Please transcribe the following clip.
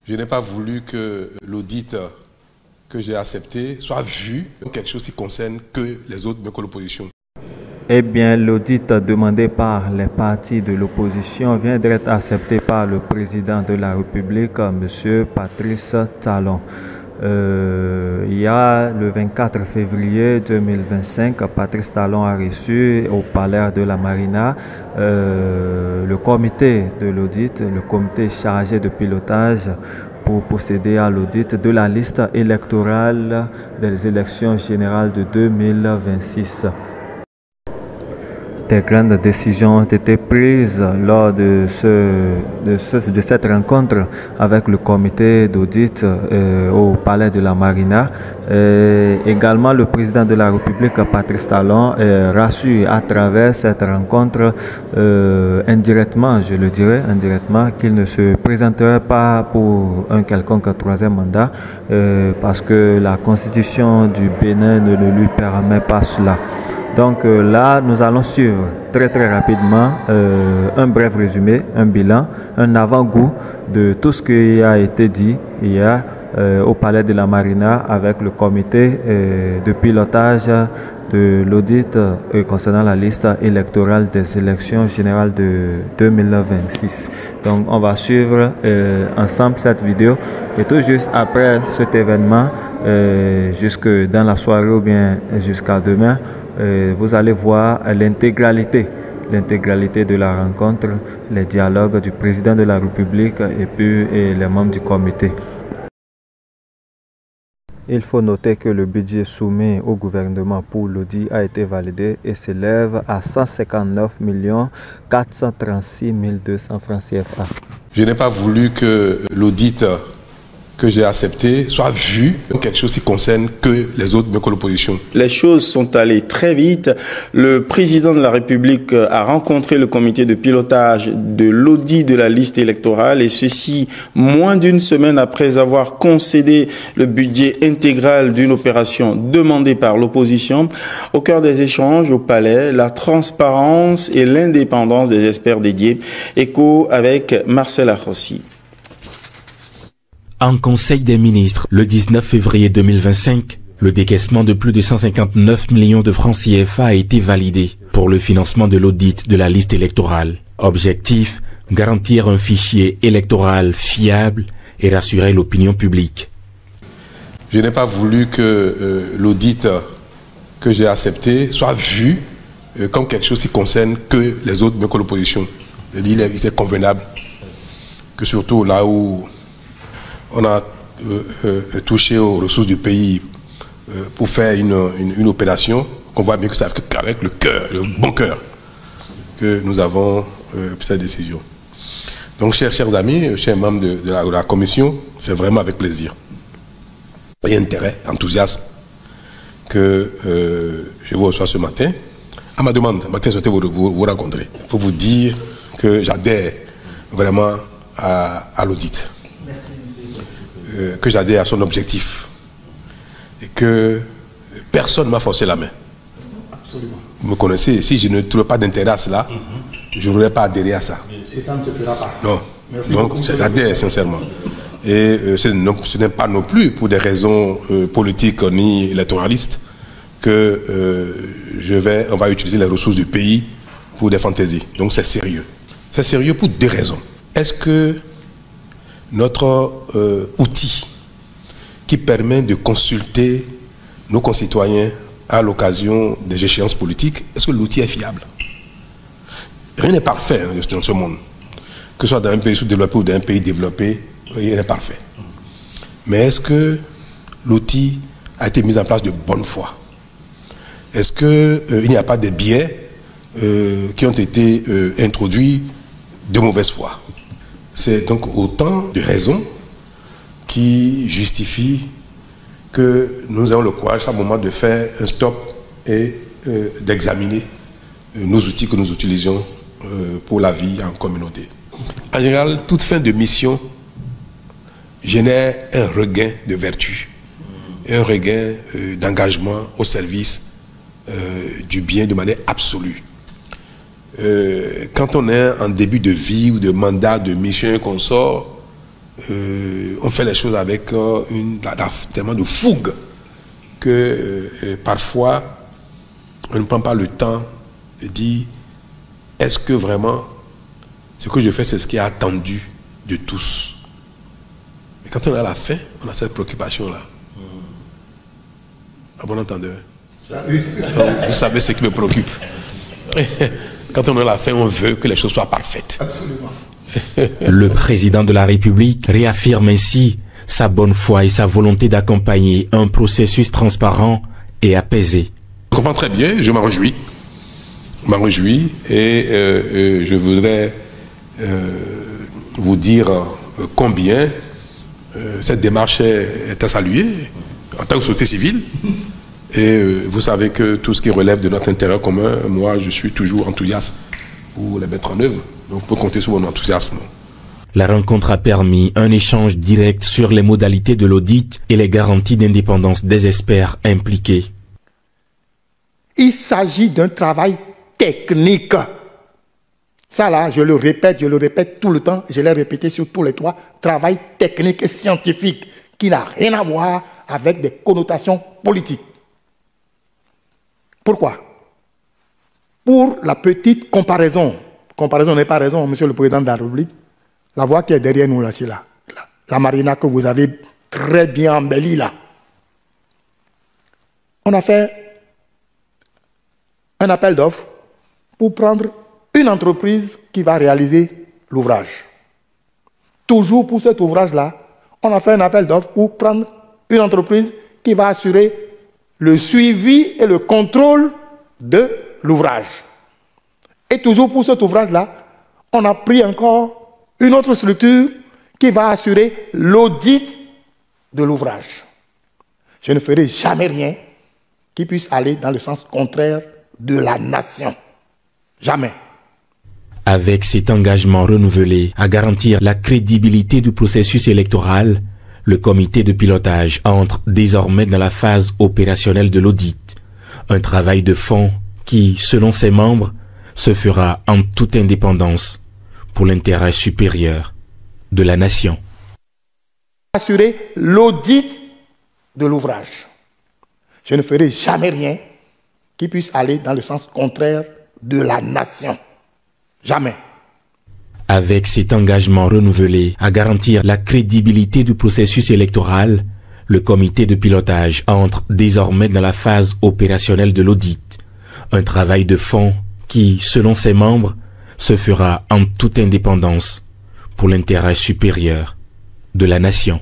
Je n'ai pas voulu que l'audit que j'ai accepté soit vu comme quelque chose qui concerne que les autres, mais que l'opposition. Eh bien, l'audit demandé par les partis de l'opposition vient d'être accepté par le président de la République, M. Patrice Talon. Il y a le 24 février 2025, Patrice Talon a reçu au palais de la Marina le comité de l'audit, le comité chargé de pilotage pour procéder à l'audit de la liste électorale des élections générales de 2026. Des grandes décisions ont été prises lors de cette rencontre avec le comité d'audit au palais de la Marina. Également, le président de la République, Patrice Talon, rassure à travers cette rencontre, indirectement, je le dirais, indirectement, qu'il ne se présenterait pas pour un quelconque troisième mandat parce que la constitution du Bénin ne lui permet pas cela. Donc là, nous allons suivre très rapidement un bref résumé, un bilan, un avant-goût de tout ce qui a été dit hier au palais de la Marina avec le comité de pilotage de l'audit concernant la liste électorale des élections générales de 2026. Donc on va suivre ensemble cette vidéo et tout juste après cet événement, jusque dans la soirée ou bien jusqu'à demain, vous allez voir l'intégralité de la rencontre, les dialogues du président de la République et puis les membres du comité. Il faut noter que le budget soumis au gouvernement pour l'audit a été validé et s'élève à 159 436 200 francs CFA. Je n'ai pas voulu que l'audit que j'ai accepté soit vu comme quelque chose qui concerne que les autres, mais que l'opposition. Les choses sont allées très vite. Le président de la République a rencontré le comité de pilotage de l'audit de la liste électorale et ceci moins d'une semaine après avoir concédé le budget intégral d'une opération demandée par l'opposition. Au cœur des échanges au palais, la transparence et l'indépendance des experts dédiés. Écho avec Marcel Arrossi. En Conseil des ministres, le 19 février 2025, le décaissement de plus de 159 millions de francs CFA a été validé pour le financement de l'audit de la liste électorale. Objectif, garantir un fichier électoral fiable et rassurer l'opinion publique. Je n'ai pas voulu que l'audit que j'ai accepté soit vu comme quelque chose qui concerne que les autres, mais que l'opposition. Il était convenable que surtout là où on a touché aux ressources du pays pour faire une opération, qu'on voit bien que c'est avec le cœur, le bon cœur, que nous avons pris cette décision. Donc, chers amis, chers membres de la commission, c'est vraiment avec plaisir et intérêt, enthousiasme que je vous reçois ce matin. À ma demande, je souhaitais vous rencontrer pour vous dire que j'adhère vraiment à l'audit. Que j'adhère à son objectif et que personne ne m'a forcé la main. Absolument. Vous me connaissez, si je ne trouve pas d'intérêt à cela, je ne voudrais pas adhérer à ça. Et ça ne se fera pas. Non. Merci donc j'adhère sincèrement. Et ce n'est pas non plus pour des raisons politiques ni électoralistes que on va utiliser les ressources du pays pour des fantaisies. Donc c'est sérieux. C'est sérieux pour deux raisons. Est-ce que notre outil qui permet de consulter nos concitoyens à l'occasion des échéances politiques, est-ce que l'outil est fiable? Rien n'est parfait dans ce monde. Que ce soit dans un pays sous-développé ou dans un pays développé, rien n'est parfait. Mais est-ce que l'outil a été mis en place de bonne foi? Est-ce qu'il n'y a pas de biais qui ont été introduits de mauvaise foi? C'est donc autant de raisons qui justifient que nous ayons le courage à un moment de faire un stop et d'examiner nos outils que nous utilisons pour la vie en communauté. En général, toute fin de mission génère un regain de vertu, un regain d'engagement au service du bien de manière absolue. Quand on est en début de vie ou de mandat, de mission qu'on sort, on fait les choses avec tellement de fougue que parfois on ne prend pas le temps de dire est-ce que vraiment ce que je fais c'est ce qui est attendu de tous. Mais quand on est à la fin, on a cette préoccupation-là. À bon entendeur. Vous savez ce qui me préoccupe. Quand on est à la fin, on veut que les choses soient parfaites. Absolument. Le président de la République réaffirme ainsi sa bonne foi et sa volonté d'accompagner un processus transparent et apaisé. Je comprends très bien, je m'en réjouis. Je m'en réjouis et je voudrais vous dire combien cette démarche est à saluer en tant que société civile. Et vous savez que tout ce qui relève de notre intérêt commun, moi je suis toujours enthousiaste pour les mettre en œuvre. Donc vous pouvez compter sur mon enthousiasme. La rencontre a permis un échange direct sur les modalités de l'audit et les garanties d'indépendance des experts impliqués. Il s'agit d'un travail technique. Ça là, je le répète tout le temps, je l'ai répété sur tous les trois, travail technique et scientifique qui n'a rien à voir avec des connotations politiques. Pourquoi? Pour la petite comparaison. Comparaison n'est pas raison, monsieur le président de la République. La voie qui est derrière nous, là, c'est là. La marina que vous avez très bien embellie, là. On a fait un appel d'offres pour prendre une entreprise qui va réaliser l'ouvrage. Toujours pour cet ouvrage-là, on a fait un appel d'offres pour prendre une entreprise qui va assurer le suivi et le contrôle de l'ouvrage. Et toujours pour cet ouvrage-là, on a pris encore une autre structure qui va assurer l'audit de l'ouvrage. Je ne ferai jamais rien qui puisse aller dans le sens contraire de la nation. Jamais. Avec cet engagement renouvelé à garantir la crédibilité du processus électoral, le comité de pilotage entre désormais dans la phase opérationnelle de l'audit. Un travail de fond qui, selon ses membres, se fera en toute indépendance pour l'intérêt supérieur de la nation. Assurer l'audit de l'ouvrage. Je ne ferai jamais rien qui puisse aller dans le sens contraire de la nation. Jamais. Avec cet engagement renouvelé à garantir la crédibilité du processus électoral, le comité de pilotage entre désormais dans la phase opérationnelle de l'audit. Un travail de fond qui, selon ses membres, se fera en toute indépendance pour l'intérêt supérieur de la nation.